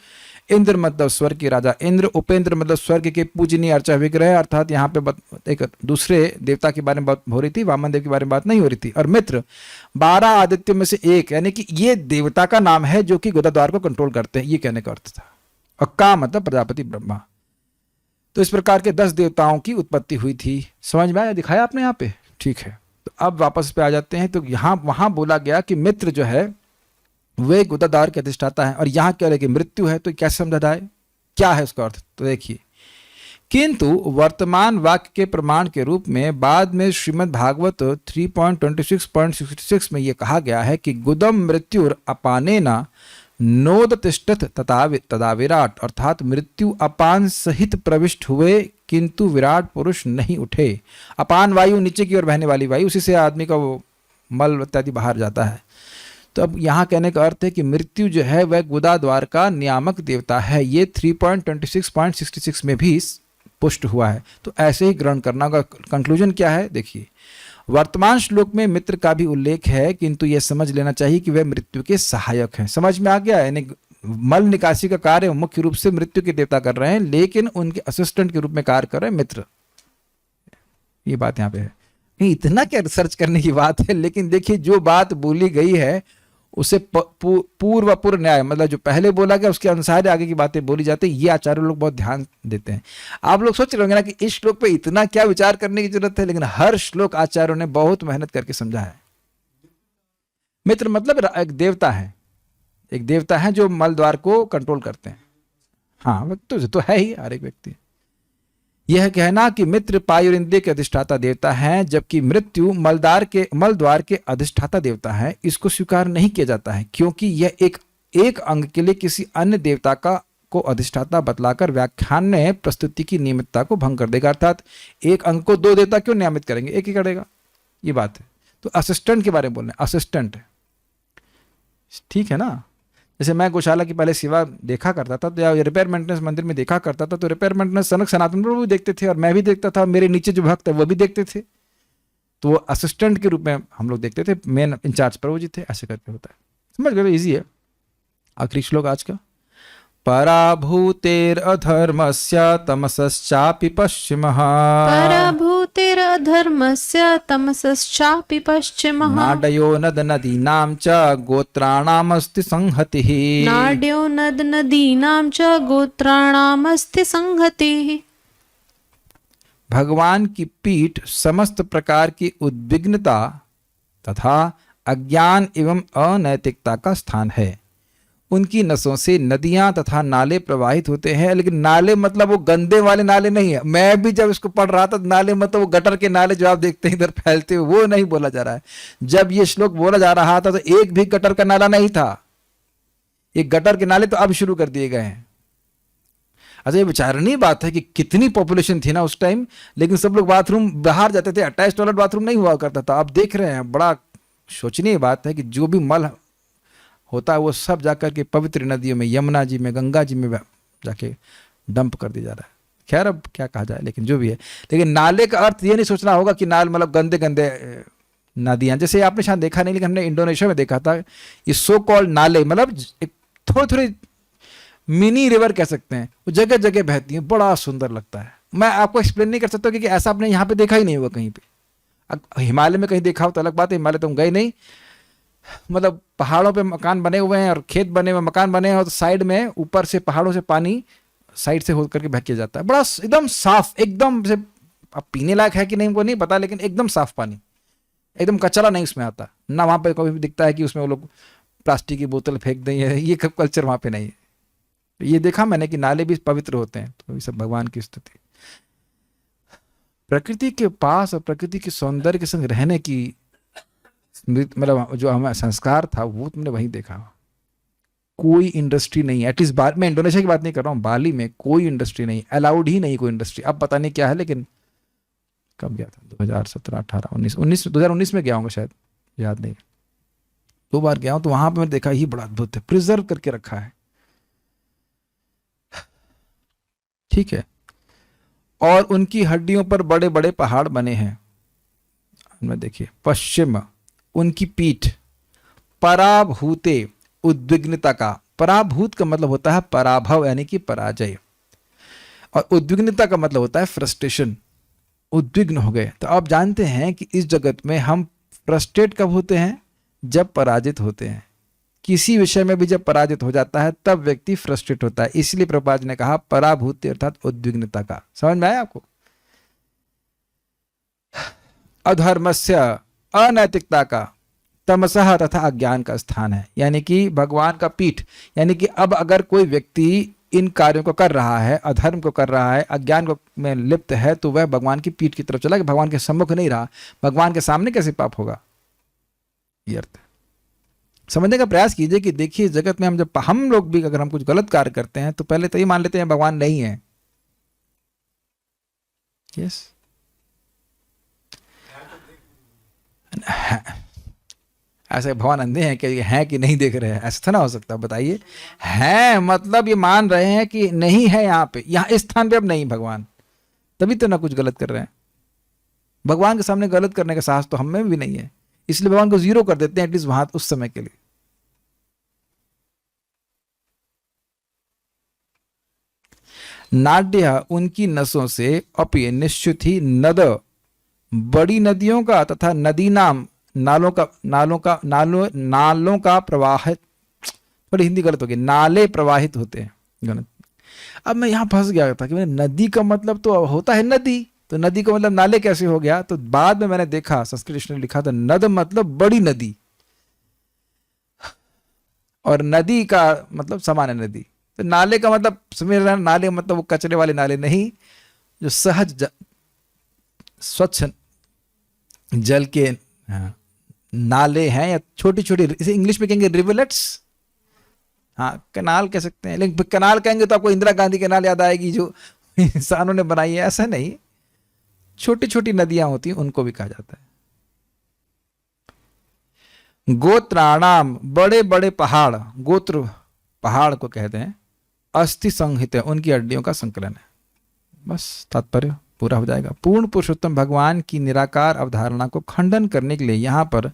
इंद्र मतलब स्वर्ग के राजा इंद्र, उपेंद्र मतलब स्वर्ग के पूजनीय अर्चा विग्रह अर्थात यहाँ पे एक दूसरे देवता के बारे में बात हो रही थी, वामन देव के बारे में बात नहीं हो रही थी। और मित्र 12 आदित्यों में से एक, यानी कि ये देवता का नाम है जो कि गोदा द्वार को कंट्रोल करते हैं, ये कहने का अर्थ था। और का मतलब प्रजापति ब्रह्मा। तो इस प्रकार के 10 देवताओं की उत्पत्ति हुई थी। समझ में आया? दिखाया आपने यहाँ पे? ठीक है। तो अब वापस पे आ जाते हैं। तो यहाँ वहां बोला गया कि मित्र जो है वे गोदा द्वार के अधिष्ठाता है, और यहाँ क्या कि मृत्यु है। तो कैसे समझा जाए, क्या है उसका अर्थ? तो देखिए, किंतु वर्तमान वाक्य के प्रमाण के रूप में बाद में श्रीमद् भागवत 3.26.66 में यह कहा गया है कि गुदम मृत्युर अपानेना नोदतिष्ठत तदा विराट, अर्थात मृत्यु अपान सहित प्रविष्ट हुए किंतु विराट पुरुष नहीं उठे। अपान वायु नीचे की ओर बहने वाली वायु, उसी से आदमी का वो मल इत्यादि बाहर जाता है। तो अब यहाँ कहने का अर्थ है कि मृत्यु जो है वह गुदा द्वार का नियामक देवता है। ये 3.26.66 में भी पुष्ट हुआ है। तो ऐसे ही ग्रहण करना होगा। कंक्लूजन क्या है? देखिए, वर्तमान श्लोक में मित्र का भी उल्लेख है, किंतु यह समझ लेना चाहिए कि वह मृत्यु के सहायक हैं। समझ में आ गया? यानी मल निकासी का कार्य मुख्य रूप से मृत्यु के देवता कर रहे हैं, लेकिन उनके असिस्टेंट के रूप में कार्य कर रहे हैं मित्र। ये बात यहाँ पे है। नहीं, इतना क्या रिसर्च करने की बात है, लेकिन देखिए जो बात बोली गई है उसे पूर्व न्याय, मतलब जो पहले बोला गया उसके अनुसार आगे की बातें बोली जाती है। ये आचार्य लोग बहुत ध्यान देते हैं। आप लोग सोच रहे होंगे ना कि इस श्लोक पे इतना क्या विचार करने की जरूरत है, लेकिन हर श्लोक आचार्यों ने बहुत मेहनत करके समझा है। मित्र मतलब एक देवता है, एक देवता है जो मल द्वार को कंट्रोल करते हैं। हाँ तो है ही हर एक व्यक्ति। यह कहना कि मित्र पायुरिंद्रिय के अधिष्ठाता देवता है, जबकि मृत्यु मल द्वार के अधिष्ठाता देवता है, इसको स्वीकार नहीं किया जाता है, क्योंकि यह एक अंग के लिए किसी अन्य देवता को अधिष्ठाता बतलाकर व्याख्यान में प्रस्तुति की नियमितता को भंग कर देगा। अर्थात एक अंग को दो देवता क्यों नियमित करेंगे, एक ही करेगा, ये बात है। तो असिस्टेंट के बारे में बोल रहे हैं, असिस्टेंट, ठीक है ना। जैसे मैं गौशाला की पहले सेवा देखा करता था, तो या रिपेयर मेंटेनेंस मंदिर में देखा करता था, तो रिपेयर मेंटेनेंस सनातन प्रभु भी देखते थे और मैं भी देखता था, मेरे नीचे जो भक्त है वो भी देखते थे। तो वो असिस्टेंट के रूप में हम लोग देखते थे, मेन इंचार्ज प्रभु जी थे, ऐसे करके होता है। समझ गए, इजी है। आखिरी श्लोक आज का, पराभूतेर अधर्मस्य तमसश्चापि पश्चिमः, पराभूतेरधर्मस्य तमसश्चापि पश्चिमः, नाडयो नद नदीनां च गोत्राणामस्ति संहतिः, नाड्यो नद नदीनां च गोत्राणामस्ति संहतिः। भगवान की पीठ समस्त प्रकार की उद्विग्नता तथा अज्ञान एवं अनैतिकता का स्थान है। उनकी नसों से नदियां तथा नाले प्रवाहित होते हैं, लेकिन नाले मतलब वो गंदे वाले नाले नहीं है। मैं भी जब इसको पढ़ रहा था, नाले मतलब वो गटर के नाले जो आप देखते हैं इधर फैलते हुए, वो नहीं बोला जा रहा है। जब ये श्लोक बोला जा रहा था तो एक भी गटर का नाला नहीं था। ये गटर के नाले तो अब शुरू कर दिए गए हैं। अच्छा, ये विचारणीय बात है कि कितनी पॉपुलेशन थी ना उस टाइम, लेकिन सब लोग बाथरूम बाहर जाते थे, अटैच टॉयलेट बाथरूम नहीं हुआ करता था। आप देख रहे हैं, बड़ा शोचनीय बात है कि जो भी मल होता है वो सब जाकर के पवित्र नदियों में, यमुना जी में, गंगा जी में जाके डंप कर दिया जा रहा है। खैर अब क्या कहा जाए, लेकिन जो भी है। लेकिन नाले का अर्थ ये नहीं सोचना होगा कि नाल मतलब गंदे गंदे नदियां, जैसे आपने शायद देखा नहीं, लेकिन हमने इंडोनेशिया में देखा था। ये सो कॉल्ड नाले मतलब एक थोड़ी थोड़ी मिनी रिवर कह सकते हैं, वो जगह जगह बहती है, बड़ा सुंदर लगता है। मैं आपको एक्सप्लेन नहीं कर सकता क्योंकि ऐसा आपने यहाँ पे देखा ही नहीं होगा कहीं पे। हिमालय में कहीं देखा हो तो अलग बात है, हिमालय तो हम गए नहीं। मतलब पहाड़ों पे मकान बने हुए हैं और खेत बने हुए, मकान बने हैं, और साइड में ऊपर से पहाड़ों से पानी साइड से होकर के बह के जाता है, बड़ा एकदम साफ, एकदम से। अब पीने लायक है कि नहीं वो नहीं पता, लेकिन एकदम साफ पानी, एकदम कचरा नहीं उसमें आता ना। वहाँ पे कभी भी दिखता है कि उसमें वो लोग प्लास्टिक की बोतल फेंक दें, ये कल्चर वहाँ पे नहीं है। ये देखा मैंने कि नाले भी पवित्र होते हैं। तो ये सब भगवान की स्तुति। प्रकृति के पास और प्रकृति के सौंदर्य के संग रहने की मतलब जो हमारा संस्कार था वो तुमने वहीं देखा। कोई इंडस्ट्री नहीं है, एटलीस्ट मैं इंडोनेशिया की बात नहीं कर रहा हूँ, बाली में कोई इंडस्ट्री नहीं, अलाउड ही नहीं कोई इंडस्ट्री। अब पता नहीं क्या है, लेकिन कब गया था, 2017, 18, 19, 2019 में गया हूँ शायद, याद नहीं, 2 बार गया हूँ। तो वहां पर मैंने देखा ये बड़ा अद्भुत है, प्रिजर्व करके रखा है, ठीक है। और उनकी हड्डियों पर बड़े बड़े पहाड़ बने हैं। उनमें देखिए, पश्चिम उनकी पीठ, पराभूते उद्विग्नता का, पराभूत का मतलब होता है पराभव यानी कि पराजय, और उद्विग्नता का मतलब होता है फ्रस्ट्रेशन, उद्विग्न हो गए। तो आप जानते हैं कि इस जगत में हम फ्रस्ट्रेट कब होते हैं, जब पराजित होते हैं। किसी विषय में भी जब पराजित हो जाता है तब व्यक्ति फ्रस्ट्रेट होता है। इसलिए प्रभुपाद ने कहा पराभूति अर्थात उद्विग्नता का। समझ में आया आपको? अधर्मस्य अनैतिकता का, तमसः तथा अज्ञान का स्थान है, यानी कि भगवान का पीठ। यानी कि अब अगर कोई व्यक्ति इन कार्यों को कर रहा है, अधर्म को कर रहा है, अज्ञान को में लिप्त है, तो वह भगवान की पीठ की तरफ चला, कि भगवान के सम्मुख नहीं रहा। भगवान के सामने कैसे पाप होगा, ये अर्थ है। समझने का प्रयास कीजिए कि देखिए जगत में हम लोग भी अगर हम कुछ गलत कार्य करते हैं तो पहले तो ये मान लेते हैं भगवान नहीं है। यस, ऐसे भगवान अंधे हैं कि हैं कि नहीं देख रहे हैं, ऐसा तो ना हो सकता। बताइए, हैं मतलब ये मान रहे हैं कि नहीं है यहाँ पे, यहाँ इस स्थान पे अब नहीं भगवान, तभी तो ना कुछ गलत कर रहे हैं। भगवान के सामने गलत करने का साहस तो हम में भी नहीं है, इसलिए भगवान को 0 कर देते हैं एटलीस्ट वहां उस समय के लिए। नाड्य उनकी नसों से अपि निश्चित ही नद, बड़ी नदियों का, तथा नदी नाम, नालों का प्रवाहित, थोड़ी हिंदी गलत हो गई, नाले प्रवाहित होते हैं, गलत। अब मैं यहाँ फंस गया था कि मैंने नदी का मतलब तो होता है नदी, तो नदी का मतलब नाले कैसे हो गया? तो बाद में मैंने देखा संस्कृत ने लिखा था नद मतलब बड़ी नदी, और नदी का मतलब सामान्य नदी। तो नाले का मतलब समझ रहे हैं, नाले मतलब वो कचरे वाले नाले नहीं, जो सहज स्वच्छ जल के नाले हैं, या छोटी छोटी, इसे इंग्लिश में कहेंगे रिवलेट्स, हाँ कनाल कह सकते हैं, लेकिन कनाल कहेंगे तो आपको इंदिरा गांधी कनाल याद आएगी जो इंसानों ने बनाई है, ऐसा नहीं, छोटी छोटी नदियां होती हैं उनको भी कहा जाता है। गोत्राणाम, बड़े बड़े पहाड़, गोत्र पहाड़ को कहते हैं, अस्थि संहित है, उनकी हड्डियों का संकलन है। बस तात्पर्य पूरा हो जाएगा। पूर्ण पुरुषोत्तम भगवान की निराकार अवधारणा को खंडन करने के लिए यहाँ पर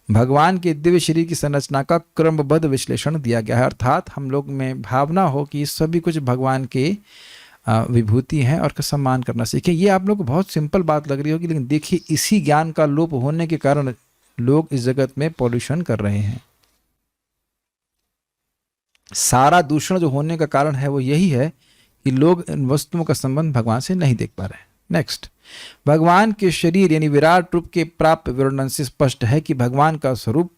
भगवान के दिव्य शरीर की संरचना का क्रमबद्ध विश्लेषण दिया गया है, अर्थात हम लोग में भावना हो कि सभी कुछ भगवान के विभूति हैं और का सम्मान करना सीखें। ये आप लोग को बहुत सिंपल बात लग रही होगी, लेकिन देखिए इसी ज्ञान का लोप होने के कारण लोग इस जगत में पॉल्यूशन कर रहे हैं। सारा दूषण जो होने का कारण है वो यही है कि लोग इन वस्तुओं का संबंध भगवान से नहीं देख पा रहे हैं। नेक्स्ट, भगवान के शरीर यानी विराट रूप के प्राप्त वर्णन से स्पष्ट है कि भगवान का स्वरूप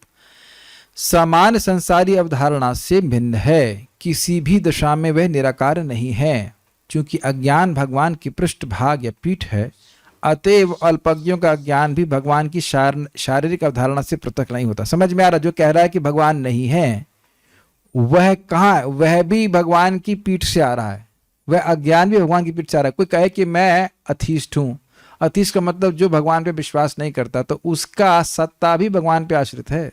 सामान्य संसारी अवधारणा से भिन्न है, किसी भी दशा में वह निराकार नहीं है। चूंकि अज्ञान भगवान की पृष्ठभाग या पीठ है, अतएव अल्पज्ञों का ज्ञान भी भगवान की शारीरिक अवधारणा से पृथक नहीं होता। समझ में आ रहा? जो कह रहा है कि भगवान नहीं है, वह कहाँ है? वह भी भगवान की पीठ से आ रहा है, वह अज्ञान भी भगवान की पीठ से आ रहा है। कोई कहे कि मैं अथीस्ट हूं, अथीस्ट का मतलब जो भगवान पे विश्वास नहीं करता, तो उसका सत्ता भी भगवान पे आश्रित है।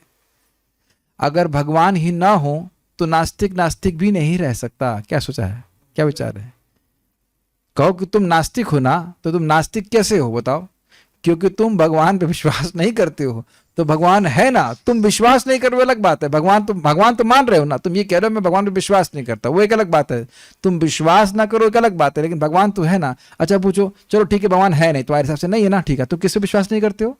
अगर भगवान ही ना हो तो नास्तिक भी नहीं रह सकता। क्या सोचा है, क्या विचार है? कहो कि तुम नास्तिक हो ना, तो तुम नास्तिक कैसे हो बताओ? क्योंकि तुम भगवान पे विश्वास नहीं करते हो। तो भगवान है ना, तुम विश्वास नहीं कर रहे हो अलग बात है। भगवान तो मान रहे हो ना, तुम ये कह रहे हो मैं भगवान पे विश्वास नहीं करता, वो एक अलग बात है। तुम विश्वास ना करो एक अलग बात है, लेकिन भगवान तो है ना। अच्छा पूछो, चलो ठीक है भगवान है नहीं, तुम्हारे हिसाब से नहीं है ना, ठीक है, तो किस पे विश्वास नहीं करते हो?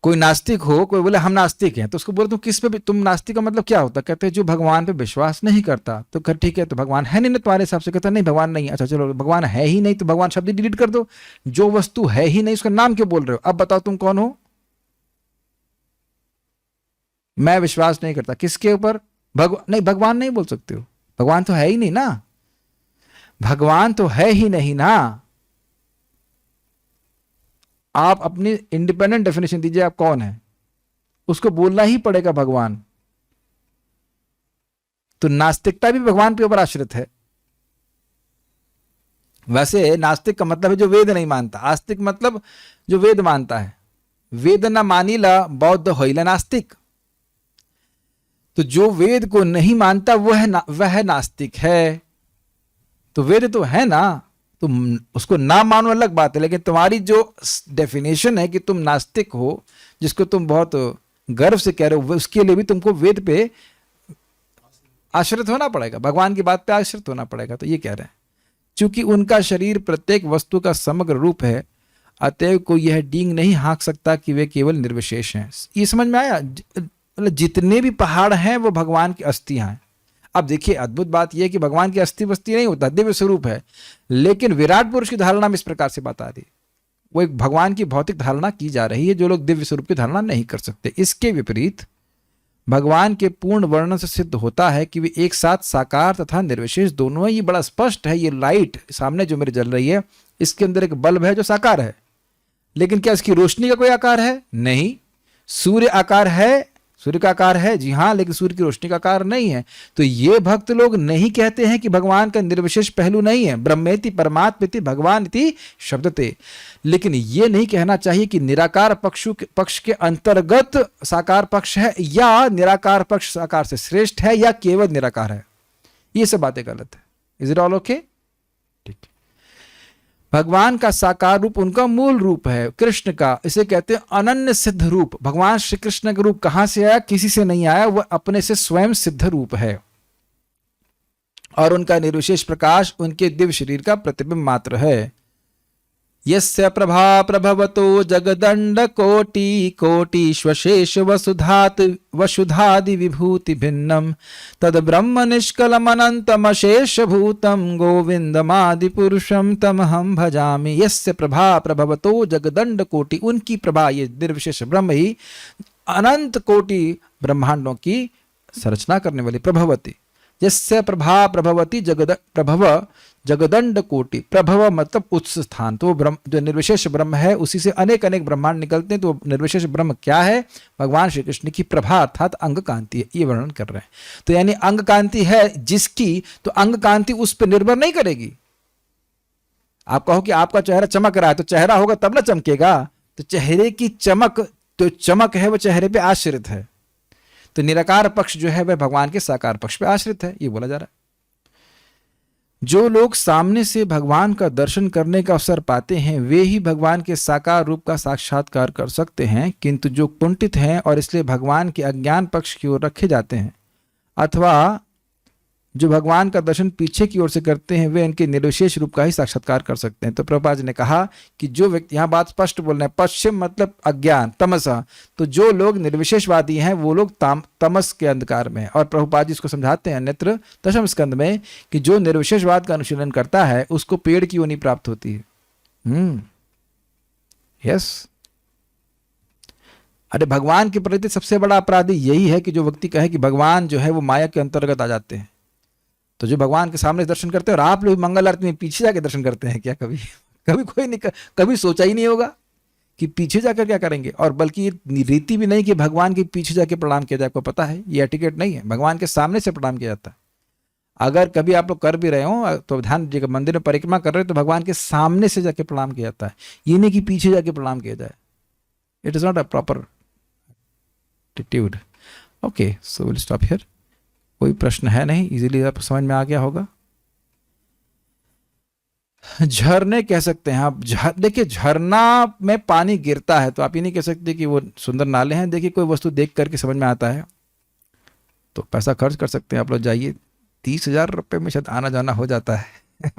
कोई नास्तिक हो, कोई बोले हम नास्तिक हैं, तो उसको बोले तुम किस पे, तुम नास्तिक का मतलब क्या होता? कहते हैं जो भगवान पे विश्वास नहीं करता। तो कर ठीक है, तो भगवान है नहीं ना तुम्हारे हिसाब से? कहता नहीं भगवान नहीं। अच्छा चलो भगवान है ही नहीं, तो भगवान शब्द डिलीट कर दो। जो वस्तु है ही नहीं उसका नाम क्यों बोल रहे हो? अब बताओ तुम कौन हो? मैं विश्वास नहीं करता किसके ऊपर? नहीं, भगवान नहीं बोल सकते हो, भगवान तो है ही नहीं ना, भगवान तो है ही नहीं ना। आप अपनी इंडिपेंडेंट डेफिनेशन दीजिए, आप कौन है, उसको बोलना ही पड़ेगा भगवान। तो नास्तिकता भी भगवान के ऊपर आश्रित है। वैसे नास्तिक का मतलब है जो वेद नहीं मानता, आस्तिक मतलब जो वेद मानता है। वेद ना मानीला बौद्ध होइला नास्तिक। तो जो वेद को नहीं मानता वह नास्तिक है। तो वेद तो है ना, तुम उसको ना मानो अलग बात है, लेकिन तुम्हारी जो डेफिनेशन है कि तुम नास्तिक हो, जिसको तुम बहुत गर्व से कह रहे हो, उसके लिए भी तुमको वेद पे आश्रित होना पड़ेगा, भगवान की बात पे आश्रित होना पड़ेगा। तो ये कह रहे हैं चूंकि उनका शरीर प्रत्येक वस्तु का समग्र रूप है, अतएव को यह डींग नहीं हाँक सकता कि वे केवल निर्विशेष हैं। ये समझ में आया? मतलब जितने भी पहाड़ हैं वो भगवान की अस्थियां हैं। अब देखिए अद्भुत बात यह कि भगवान की अस्थि वस्ती नहीं होता, दिव्य स्वरूप है। लेकिन विराट पुरुष की धारणा में इस प्रकार से बात आ रही, वो एक भगवान की भौतिक धारणा की जा रही है, जो लोग दिव्य स्वरूप की धारणा नहीं कर सकते। इसके विपरीत भगवान के पूर्ण वर्णन से सिद्ध होता है कि वे एक साथ साकार तथा निर्विशेष दोनों है। ये बड़ा स्पष्ट है। ये लाइट सामने जो मेरे जल रही है, इसके अंदर एक बल्ब है जो साकार है, लेकिन क्या इसकी रोशनी का कोई आकार है? नहीं। सूर्य आकार है, सूर्य का आकार है जी हाँ, लेकिन सूर्य की रोशनी का आकार नहीं है। तो ये भक्त लोग नहीं कहते हैं कि भगवान का निर्विशेष पहलू नहीं है। ब्रह्मेति परमात्मेति भगवान इति शब्दते। लेकिन ये नहीं कहना चाहिए कि निराकार पक्ष के अंतर्गत साकार पक्ष है, या निराकार पक्ष साकार से श्रेष्ठ है, या केवल निराकार है। ये सब बातें गलत है। Is it all okay? ठीक। भगवान का साकार रूप उनका मूल रूप है, कृष्ण का, इसे कहते हैं अनन्य सिद्ध रूप। भगवान श्री कृष्ण का रूप कहां से आया? किसी से नहीं आया, वह अपने से स्वयं सिद्ध रूप है, और उनका निर्विशेष प्रकाश उनके दिव्य शरीर का प्रतिबिंब मात्र है। यस्य प्रभा प्रभवतो जगदण्ड कोटि कोटिष्वशेष वसुधादि विभूति भिन्नम तद ब्रह्म निष्कलमनन्तमशेष भूतम गोविंदमादि पुरुषम तमहम भजामि। यस्य प्रभा प्रभवतो जगदण्ड कोटि, उनकी प्रभा, ये निर्विशेष ब्रह्म ही अनंत कोटि ब्रह्मांडों की संरचना करने वाली प्रभवती। यस्य प्रभा प्रभवती प्रभव जगदंड कोटि, प्रभव मतलब उच्च स्थान, तो ब्रह्म जो निर्विशेष ब्रह्म है उसी से अनेक अनेक ब्रह्मांड निकलते हैं। तो निर्विशेष ब्रह्म क्या है? भगवान श्री कृष्ण की प्रभा अर्थात अंग कांति है, ये वर्णन कर रहे हैं। तो यानी अंग कांति है जिसकी, तो अंग कांति उस पर निर्भर नहीं करेगी। आप कहो कि आपका चेहरा चमक रहा है, तो चेहरा होगा तब ना चमकेगा। तो चेहरे की चमक, तो चमक है वो चेहरे पे आश्रित है। तो निराकार पक्ष जो है वह भगवान के साकार पक्ष पे आश्रित है, ये बोला जा रहा है। जो लोग सामने से भगवान का दर्शन करने का अवसर पाते हैं वे ही भगवान के साकार रूप का साक्षात्कार कर सकते हैं, किंतु जो कुंठित हैं और इसलिए भगवान के अज्ञान पक्ष की ओर रखे जाते हैं, अथवा जो भगवान का दर्शन पीछे की ओर से करते हैं वे इनके निर्विशेष रूप का ही साक्षात्कार कर सकते हैं। तो प्रभुपाद जी ने कहा कि जो व्यक्ति, यहाँ बात स्पष्ट बोल रहे हैं, पश्चिम मतलब अज्ञान, तमसा, तो जो लोग निर्विशेषवादी हैं वो लोग तमस के अंधकार में हैं। और प्रभुपाद जी इसको समझाते हैं अन्यत्र दशम स्कंद में कि जो निर्विशेषवाद का अनुशीलन करता है उसको पेड़ की योनि प्राप्त होती है। यस, अरे भगवान के प्रति सबसे बड़ा अपराधी यही है कि जो व्यक्ति कहे कि भगवान जो है वो माया के अंतर्गत आ जाते हैं। तो जो भगवान के सामने दर्शन करते हैं, और आप लोग मंगल आरती में पीछे जाके दर्शन करते हैं क्या? कभी कभी कोई नहीं, कभी सोचा ही नहीं होगा कि पीछे जाकर क्या करेंगे। और बल्कि ये रीति भी नहीं कि भगवान के पीछे जाके प्रणाम किया जाए, आपको पता है ये एटिकेट नहीं है। भगवान के सामने से प्रणाम किया जाता है। अगर कभी आप लोग कर भी रहे हो तो ध्यान दीजिएगा, मंदिर में परिक्रमा कर रहे हो तो भगवान के सामने से जाके प्रणाम किया जाता है, ये नहीं कि पीछे जाके प्रणाम किया जाए। It is not a proper attitude. Okay, so will stop here. कोई प्रश्न है नहीं, इजीली आप समझ में आ गया होगा। झरने कह सकते हैं आप। देखिए, झरना में पानी गिरता है तो आप ये नहीं कह सकते कि वो सुंदर नाले हैं। देखिए, कोई वस्तु देख करके समझ में आता है तो पैसा खर्च कर सकते हैं आप लोग। जाइए, 30,000 रुपये में शायद आना जाना हो जाता है।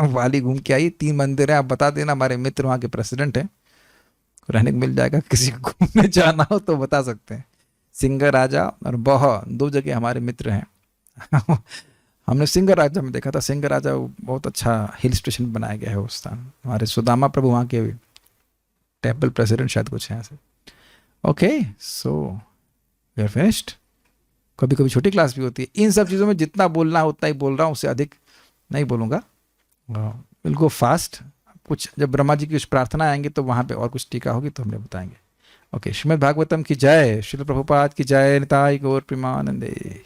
वाली घूम के आइए, 3 मंदिर है, आप बता देना, हमारे मित्र वहाँ के प्रेसिडेंट हैं, रहने को मिल जाएगा। किसी को घूमने जाना हो तो बता सकते हैं। सिंगराजा और बह 2 जगह हमारे मित्र हैं। हमने सिंगराजा में देखा था। सिंगराजा बहुत अच्छा हिल स्टेशन बनाया गया है उस स्थान। हमारे सुदामा प्रभु वहाँ के टेम्पल प्रेसिडेंट शायद कुछ हैं ऐसे। Okay, so we are finished. कभी कभी छोटी क्लास भी होती है। इन सब चीज़ों में जितना बोलना है उतना ही बोल रहा हूँ, उससे अधिक नहीं बोलूँगा। Will go fast. कुछ जब ब्रह्मा जी की कुछ प्रार्थना आएंगे तो वहाँ पे और कुछ टीका होगी तो हमने बताएंगे। ओके, श्रीमद् भागवतम की जय, श्रील प्रभुपाद की जय, निताई गौर प्रेमानंदे।